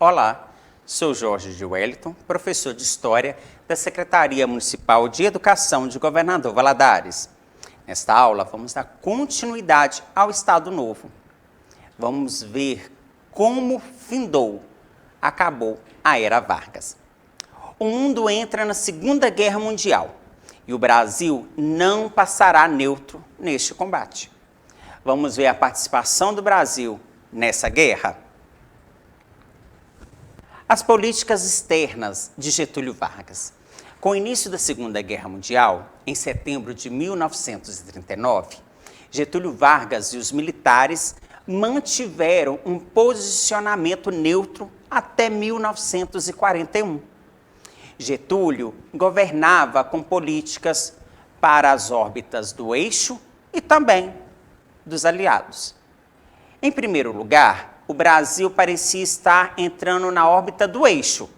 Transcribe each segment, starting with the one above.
Olá, sou Jorge de Wellington, professor de História da Secretaria Municipal de Educação de Governador Valadares. Nesta aula, vamos dar continuidade ao Estado Novo. Vamos ver como acabou a Era Vargas. O mundo entra na Segunda Guerra Mundial e o Brasil não passará neutro neste combate. Vamos ver a participação do Brasil nessa guerra. As políticas externas de Getúlio Vargas. Com o início da Segunda Guerra Mundial, em setembro de 1939, Getúlio Vargas e os militares mantiveram um posicionamento neutro até 1941. Getúlio governava com políticas para as órbitas do eixo e também dos aliados. Em primeiro lugar, o Brasil parecia estar entrando na órbita do eixo.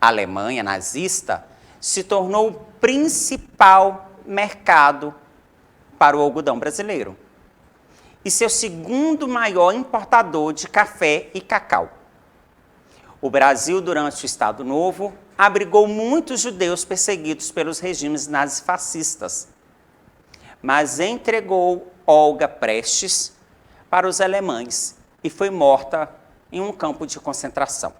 A Alemanha nazista se tornou o principal mercado para o algodão brasileiro e seu segundo maior importador de café e cacau. O Brasil, durante o Estado Novo, abrigou muitos judeus perseguidos pelos regimes nazifascistas, mas entregou Olga Prestes para os alemães e foi morta em um campo de concentração.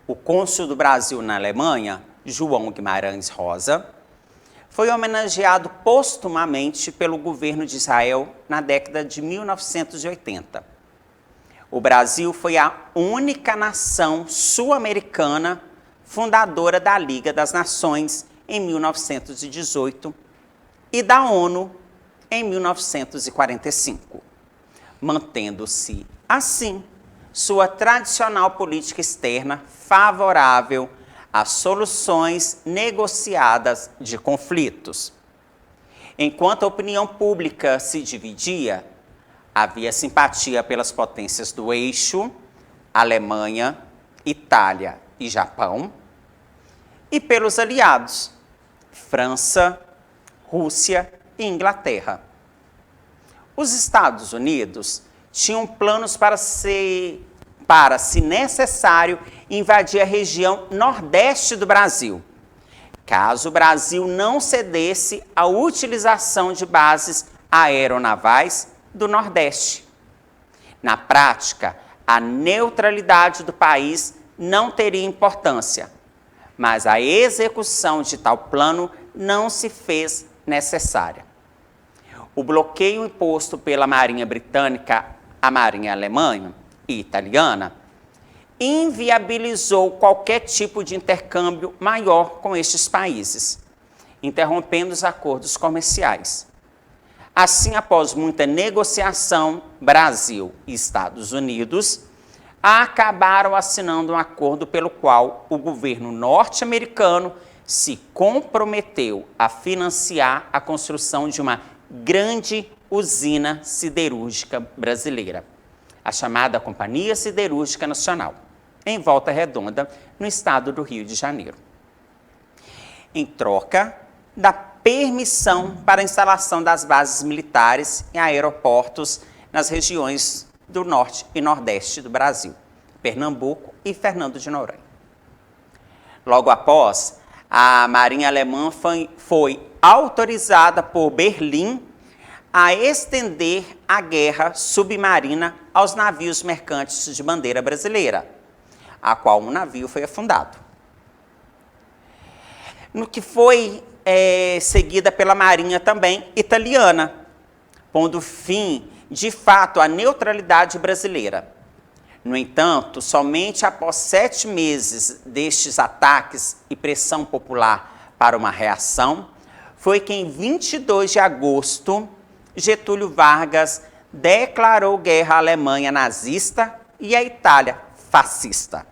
O cônsul do Brasil na Alemanha, João Guimarães Rosa, foi homenageado postumamente pelo governo de Israel na década de 1980. O Brasil foi a única nação sul-americana fundadora da Liga das Nações em 1918 e da ONU em 1945. Mantendo-se, assim, sua tradicional política externa favorável a soluções negociadas de conflitos. Enquanto a opinião pública se dividia, havia simpatia pelas potências do eixo, Alemanha, Itália e Japão, e pelos aliados, França, Rússia e Inglaterra. Os Estados Unidos tinham planos para, se necessário, invadir a região nordeste do Brasil, caso o Brasil não cedesse à utilização de bases aeronavais do Nordeste. Na prática, a neutralidade do país não teria importância, mas a execução de tal plano não se fez necessária. O bloqueio imposto pela Marinha Britânica à Marinha Alemã e Italiana inviabilizou qualquer tipo de intercâmbio maior com estes países, interrompendo os acordos comerciais. Assim, após muita negociação, Brasil e Estados Unidos acabaram assinando um acordo pelo qual o governo norte-americano se comprometeu a financiar a construção de uma grande usina siderúrgica brasileira, a chamada Companhia Siderúrgica Nacional, em Volta Redonda, no estado do Rio de Janeiro. Em troca da permissão para a instalação das bases militares em aeroportos nas regiões do Norte e Nordeste do Brasil, Pernambuco e Fernando de Noronha. Logo após, a Marinha Alemã foi autorizada por Berlim a estender a guerra submarina aos navios mercantes de bandeira brasileira, a qual um navio foi afundado. No que foi seguida pela Marinha também italiana, pondo fim, de fato, à neutralidade brasileira. No entanto, somente após 7 meses destes ataques e pressão popular para uma reação, foi que em 22 de agosto, Getúlio Vargas declarou guerra à Alemanha nazista e à Itália fascista.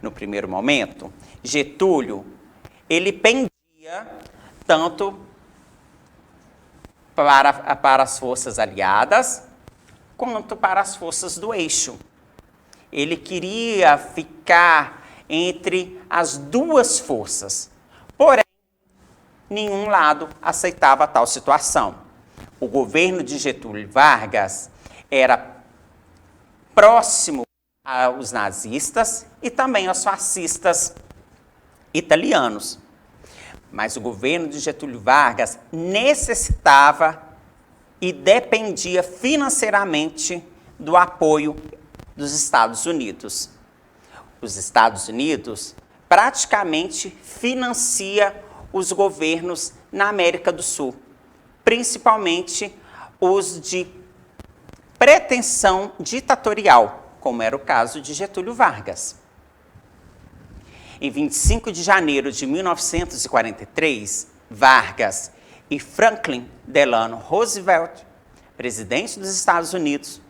No primeiro momento, Getúlio, ele pendia tanto para as forças aliadas, quanto para as forças do eixo. Ele queria ficar entre as duas forças, porém, nenhum lado aceitava tal situação. O governo de Getúlio Vargas era próximo aos nazistas e também aos fascistas italianos. Mas o governo de Getúlio Vargas necessitava e dependia financeiramente do apoio dos Estados Unidos. Os Estados Unidos praticamente financia os governos na América do Sul, principalmente os de pretensão ditatorial, como era o caso de Getúlio Vargas. Em 25 de janeiro de 1943, Vargas e Franklin Delano Roosevelt, presidente dos Estados Unidos,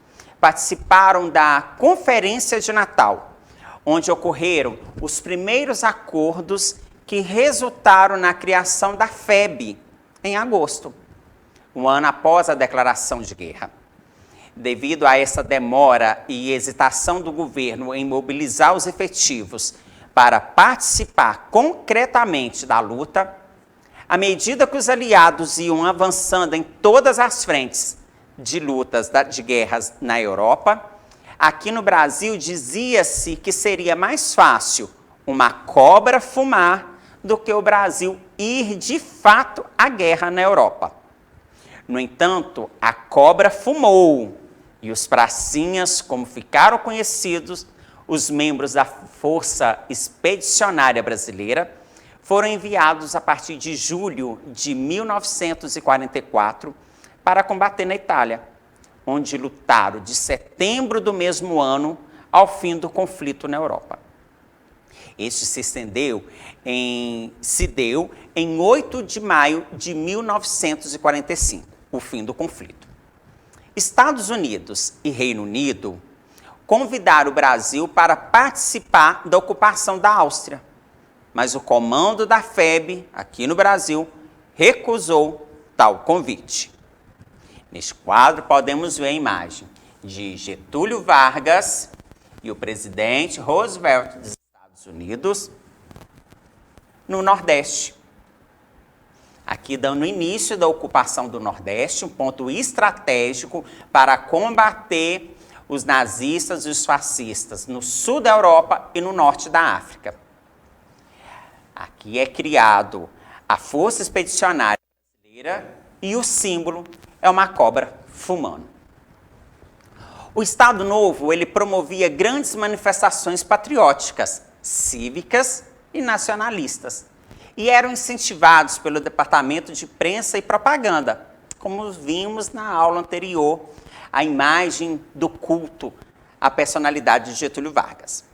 participaram da Conferência de Natal, onde ocorreram os primeiros acordos que resultaram na criação da FEB, em agosto, um ano após a declaração de guerra. Devido a essa demora e hesitação do governo em mobilizar os efetivos para participar concretamente da luta, à medida que os aliados iam avançando em todas as frentes de lutas de guerras na Europa, aqui no Brasil dizia-se que seria mais fácil uma cobra fumar do que o Brasil ir de fato à guerra na Europa. No entanto, a cobra fumou e os pracinhas, como ficaram conhecidos, os membros da Força Expedicionária Brasileira, foram enviados a partir de julho de 1944 para combater na Itália, onde lutaram de setembro do mesmo ano ao fim do conflito na Europa. Este se deu em 8 de maio de 1945, o fim do conflito. Estados Unidos e Reino Unido convidaram o Brasil para participar da ocupação da Áustria, mas o comando da FEB, aqui no Brasil, recusou tal convite. Neste quadro, podemos ver a imagem de Getúlio Vargas e o presidente Roosevelt dos Estados Unidos no Nordeste. Aqui dando início da ocupação do Nordeste, um ponto estratégico para combater os nazistas e os fascistas no sul da Europa e no norte da África. Aqui é criado a Força Expedicionária Brasileira e o símbolo é uma cobra fumando. O Estado Novo, ele promovia grandes manifestações patrióticas, cívicas e nacionalistas, e eram incentivados pelo Departamento de Imprensa e Propaganda, como vimos na aula anterior, a imagem do culto à personalidade de Getúlio Vargas.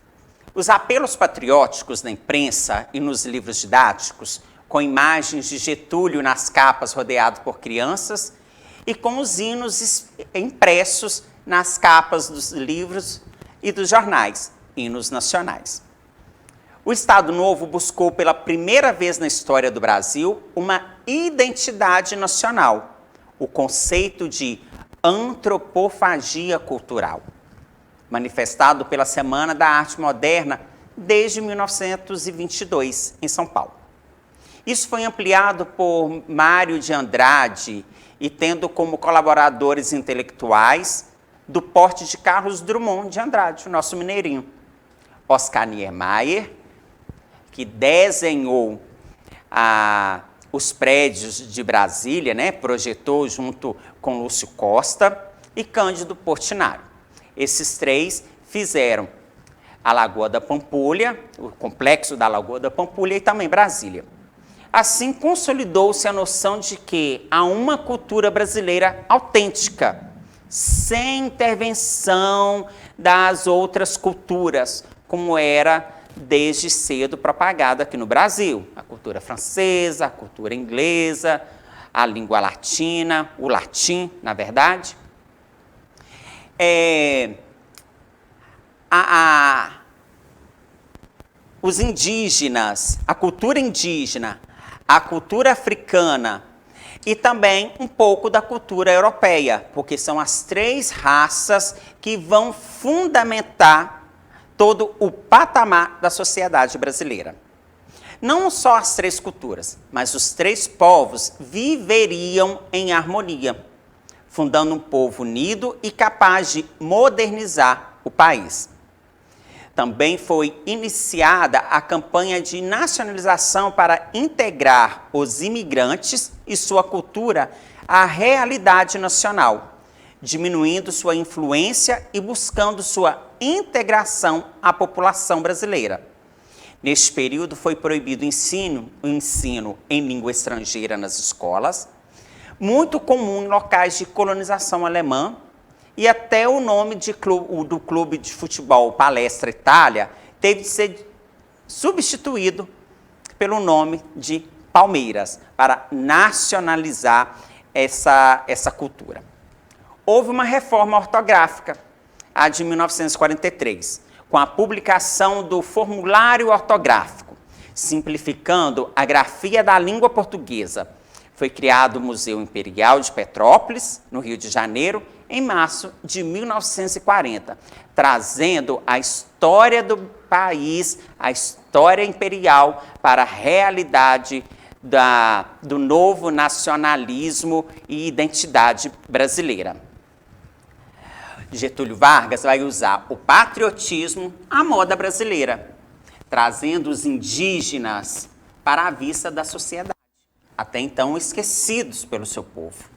Os apelos patrióticos na imprensa e nos livros didáticos, com imagens de Getúlio nas capas rodeado por crianças e com os hinos impressos nas capas dos livros e dos jornais, hinos nacionais. O Estado Novo buscou pela primeira vez na história do Brasil uma identidade nacional, o conceito de antropofagia cultural, manifestado pela Semana da Arte Moderna desde 1922, em São Paulo. Isso foi ampliado por Mário de Andrade e tendo como colaboradores intelectuais do porte de Carlos Drummond de Andrade, o nosso mineirinho. Oscar Niemeyer, que desenhou os prédios de Brasília, né, projetou junto com Lúcio Costa e Cândido Portinari. Esses três fizeram a Lagoa da Pampulha, o complexo da Lagoa da Pampulha e também Brasília. Assim, consolidou-se a noção de que há uma cultura brasileira autêntica, sem intervenção das outras culturas, como era desde cedo propagada aqui no Brasil. A cultura francesa, a cultura inglesa, a língua latina, o latim, na verdade. Os indígenas, a cultura indígena, a cultura africana e também um pouco da cultura europeia, porque são as três raças que vão fundamentar todo o patamar da sociedade brasileira. Não só as três culturas, mas os três povos viveriam em harmonia, fundando um povo unido e capaz de modernizar o país. Também foi iniciada a campanha de nacionalização para integrar os imigrantes e sua cultura à realidade nacional, diminuindo sua influência e buscando sua integração à população brasileira. Neste período foi proibido o ensino em língua estrangeira nas escolas, muito comum em locais de colonização alemã, e até o nome do clube de futebol Palestra Itália teve de ser substituído pelo nome de Palmeiras, para nacionalizar essa cultura. Houve uma reforma ortográfica, a de 1943, com a publicação do Formulário Ortográfico, simplificando a grafia da língua portuguesa. Foi criado o Museu Imperial de Petrópolis, no Rio de Janeiro, em março de 1940, trazendo a história do país, a história imperial para a realidade do novo nacionalismo e identidade brasileira. Getúlio Vargas vai usar o patriotismo à moda brasileira, trazendo os indígenas para a vista da sociedade, até então esquecidos pelo seu povo.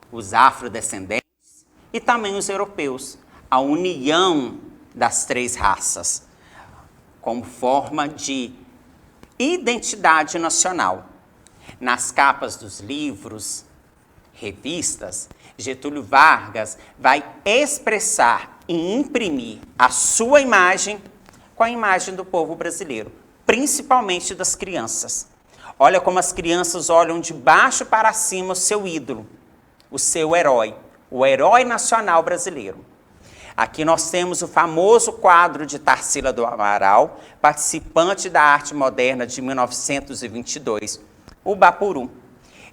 Os afrodescendentes e também os europeus, a união das três raças, como forma de identidade nacional. Nas capas dos livros, revistas, Getúlio Vargas vai expressar e imprimir a sua imagem com a imagem do povo brasileiro, principalmente das crianças. Olha como as crianças olham de baixo para cima o seu ídolo, o seu herói, o herói nacional brasileiro. Aqui nós temos o famoso quadro de Tarsila do Amaral, participante da arte moderna de 1922, o Bapuru.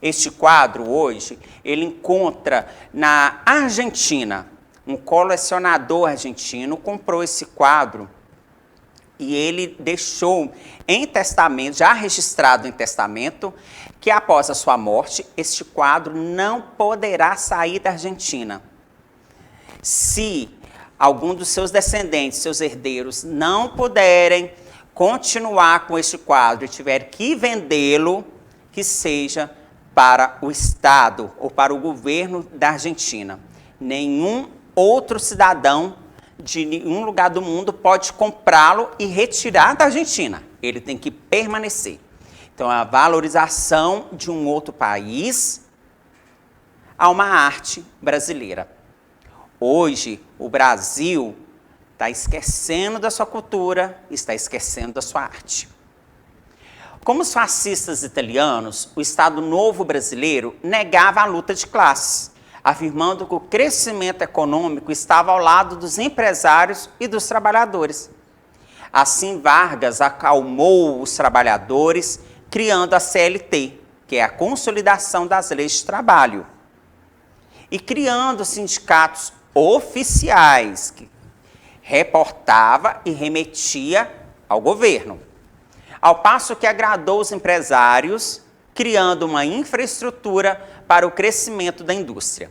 Este quadro, hoje, ele encontra na Argentina. Um colecionador argentino comprou esse quadro e ele deixou em testamento, já registrado em testamento, que após a sua morte, este quadro não poderá sair da Argentina. Se algum dos seus descendentes, seus herdeiros, não puderem continuar com este quadro e tiver que vendê-lo, que seja para o Estado ou para o governo da Argentina. Nenhum outro cidadão de nenhum lugar do mundo pode comprá-lo e retirar da Argentina. Ele tem que permanecer. Então, a valorização de um outro país a uma arte brasileira. Hoje, o Brasil está esquecendo da sua cultura, está esquecendo da sua arte. Como os fascistas italianos, o Estado Novo brasileiro negava a luta de classes, afirmando que o crescimento econômico estava ao lado dos empresários e dos trabalhadores. Assim, Vargas acalmou os trabalhadores, criando a CLT, que é a Consolidação das Leis de Trabalho, e criando sindicatos oficiais, que reportava e remetia ao governo. Ao passo que agradou os empresários, criando uma infraestrutura para o crescimento da indústria.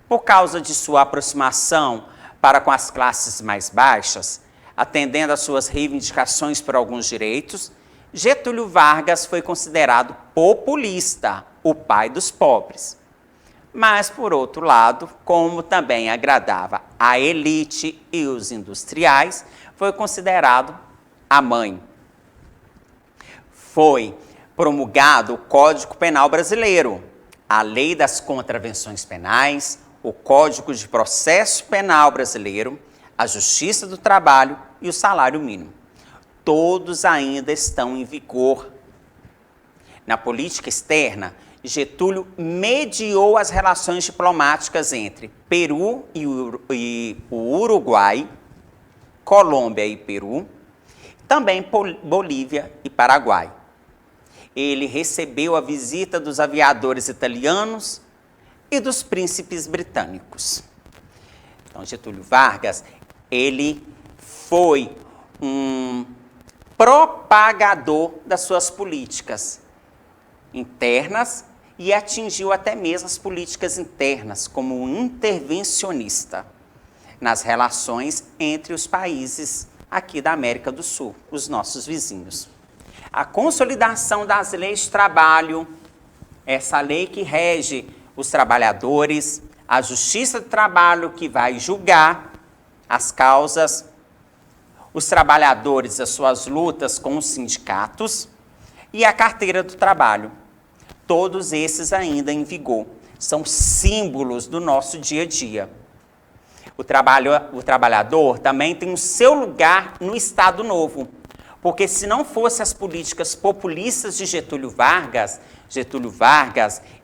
Por causa de sua aproximação para com as classes mais baixas, atendendo às suas reivindicações por alguns direitos, Getúlio Vargas foi considerado populista, o pai dos pobres. Mas, por outro lado, como também agradava a elite e os industriais, foi considerado a mãe. Foi promulgado o Código Penal Brasileiro, a Lei das Contravenções Penais, o Código de Processo Penal Brasileiro, a Justiça do Trabalho e o Salário Mínimo. Todos ainda estão em vigor. Na política externa, Getúlio mediou as relações diplomáticas entre Peru e o Uruguai, Colômbia e Peru, também Bolívia e Paraguai. Ele recebeu a visita dos aviadores italianos e dos príncipes britânicos. Então, Getúlio Vargas, ele foi um propagador das suas políticas internas e atingiu até mesmo as políticas internas como um intervencionista. nas relações entre os países aqui da América do Sul, os nossos vizinhos. A consolidação das leis de trabalho, essa lei que rege os trabalhadores, a Justiça do Trabalho que vai julgar as causas, os trabalhadores, as suas lutas com os sindicatos e a Carteira do Trabalho. Todos esses ainda em vigor. São símbolos do nosso dia a dia. O trabalhador também tem o seu lugar no Estado Novo, porque se não fossem as políticas populistas de Getúlio Vargas,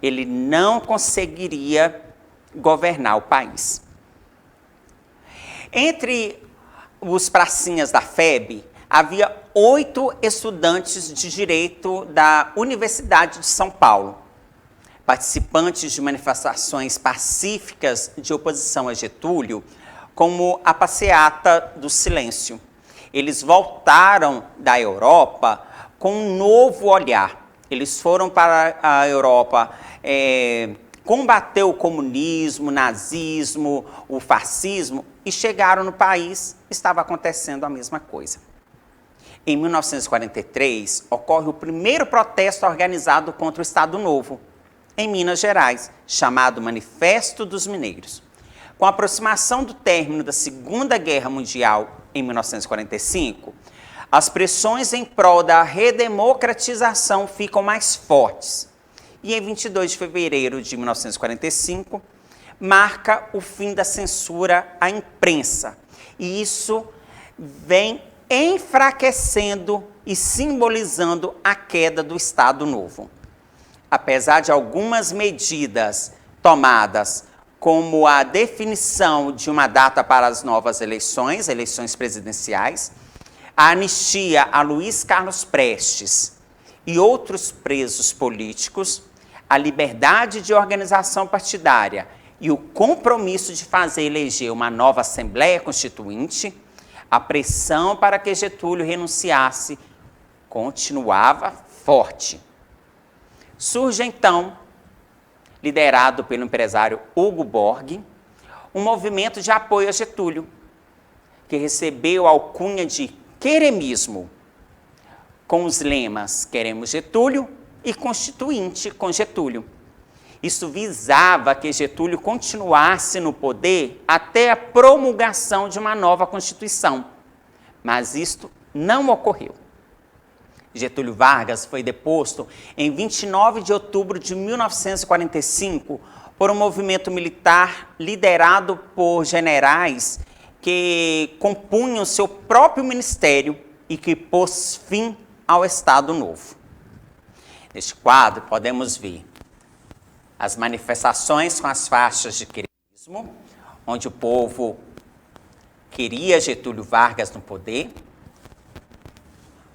ele não conseguiria governar o país. Entre os pracinhas da FEB, havia 8 estudantes de direito da Universidade de São Paulo, participantes de manifestações pacíficas de oposição a Getúlio, como a Passeata do Silêncio. Eles voltaram da Europa com um novo olhar. Eles foram para a Europa combater o comunismo, o nazismo, o fascismo, e chegaram no país, estava acontecendo a mesma coisa. Em 1943, ocorre o primeiro protesto organizado contra o Estado Novo, em Minas Gerais, chamado Manifesto dos Mineiros. Com a aproximação do término da Segunda Guerra Mundial, em 1945, as pressões em prol da redemocratização ficam mais fortes. E em 22 de fevereiro de 1945, marca o fim da censura à imprensa. E isso vem enfraquecendo e simbolizando a queda do Estado Novo. Apesar de algumas medidas tomadas, como a definição de uma data para as novas eleições presidenciais, a anistia a Luiz Carlos Prestes e outros presos políticos, a liberdade de organização partidária e o compromisso de fazer eleger uma nova Assembleia Constituinte, a pressão para que Getúlio renunciasse continuava forte. Surge, então, liderado pelo empresário Hugo Borg, um movimento de apoio a Getúlio, que recebeu a alcunha de queremismo, com os lemas Queremos Getúlio e Constituinte com Getúlio. Isso visava que Getúlio continuasse no poder até a promulgação de uma nova Constituição, mas isto não ocorreu. Getúlio Vargas foi deposto em 29 de outubro de 1945 por um movimento militar liderado por generais que compunham seu próprio ministério e que pôs fim ao Estado Novo. Neste quadro podemos ver as manifestações com as faixas de queremismo, onde o povo queria Getúlio Vargas no poder,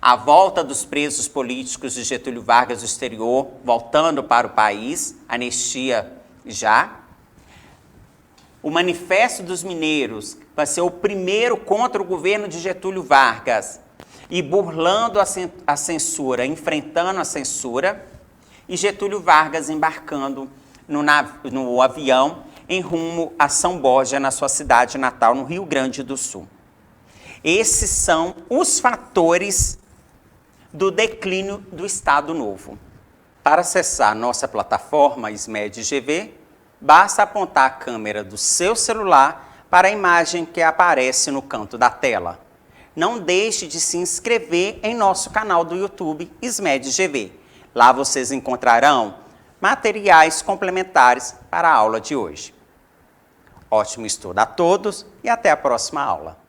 a volta dos presos políticos de Getúlio Vargas do exterior, voltando para o país, anistia já. O Manifesto dos Mineiros vai ser o primeiro contra o governo de Getúlio Vargas, e burlando a censura, enfrentando a censura, e Getúlio Vargas embarcando no avião em rumo a São Borja, na sua cidade natal, no Rio Grande do Sul. Esses são os fatores do declínio do Estado Novo. Para acessar nossa plataforma SMED GV, basta apontar a câmera do seu celular para a imagem que aparece no canto da tela. Não deixe de se inscrever em nosso canal do YouTube SMED GV. Lá vocês encontrarão materiais complementares para a aula de hoje. Ótimo estudo a todos e até a próxima aula.